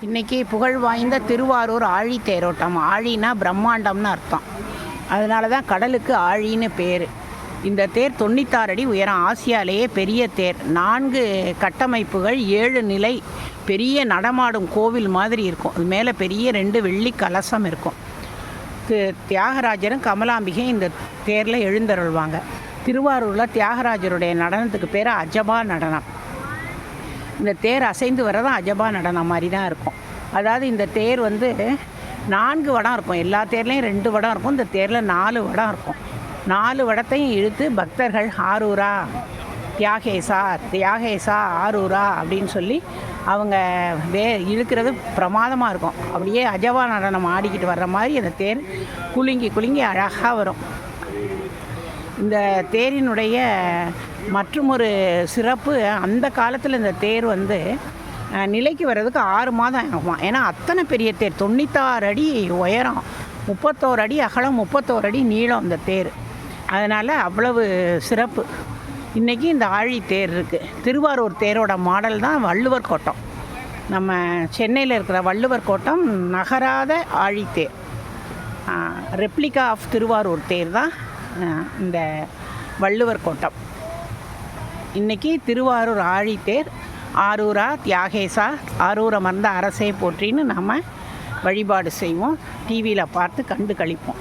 இன்றைக்கி புகழ் வாய்ந்த திருவாரூர் ஆழி தேரோட்டம். ஆழினா பிரம்மாண்டம்னு அர்த்தம். அதனால தான் கடலுக்கு ஆழின்னு பேர். இந்த தேர் 96 அடி உயரம். ஆசியாலேயே பெரிய தேர். 4 கட்டமைப்புகள், 7 நிலை, பெரிய நடமாடும் கோவில் மாதிரி இருக்கும். அது மேலே பெரிய 2 வெள்ளி கலசம் இருக்கும். தியாகராஜரும் கமலாம்பிகை இந்த தேரில் எழுந்தருள்வாங்க. திருவாரூரில் தியாகராஜருடைய நடனத்துக்கு பேர் அஜபா நடனம். இந்த தேர் அசைந்து வரதான் அஜபா நடனம் மாதிரி தான் இருக்கும். அதாவது இந்த தேர் 4 வடம் இருக்கும். எல்லா தேர்லேயும் 2 வடம் இருக்கும். இந்த தேரில் 4 வடம் இருக்கும். 4 வடத்தையும் இழுத்து பக்தர்கள் ஆரூரா தியாகேசா தியாகேசா ஆரூரா அப்படின்னு சொல்லி அவங்க இழுக்கிறது பிரமாதமாக இருக்கும். அப்படியே அஜபா நடனம் ஆடிக்கிட்டு வர்ற மாதிரி அந்த தேர் குலுங்கி குலுங்கி அழகாக வரும். இந்த தேரினுடைய மற்றொரு சிறப்பு, அந்த காலத்தில் இந்த தேர் நிலைக்கு வர்றதுக்கு 6 மாதம் ஆகுமா. ஏன்னா அத்தனை பெரிய தேர். 96 அடி உயரம், 31 அடி அகலம், 31 அடி நீளம் இந்த தேர். அதனால் அவ்வளவு சிறப்பு. இன்றைக்கி இந்த ஆழி தேர் இருக்குது. திருவாரூர் தேரோட மாடல் தான் வள்ளுவர் கோட்டம். நம்ம சென்னையில் இருக்கிற வள்ளுவர் கோட்டம் நகராத ஆழி தேர். ரெப்ளிகா ஆஃப் திருவாரூர் தேர் தான் இந்த வள்ளுவர் கோட்டம். இன்றைக்கி திருவாரூர் ஆழி தேர் ஆரூரா தியாகேசா ஆரூர் அமர்ந்த அரசே போற்றின்னு நம்ம வழிபாடு செய்வோம். டிவியில் பார்த்து கண்டு கழிப்போம்.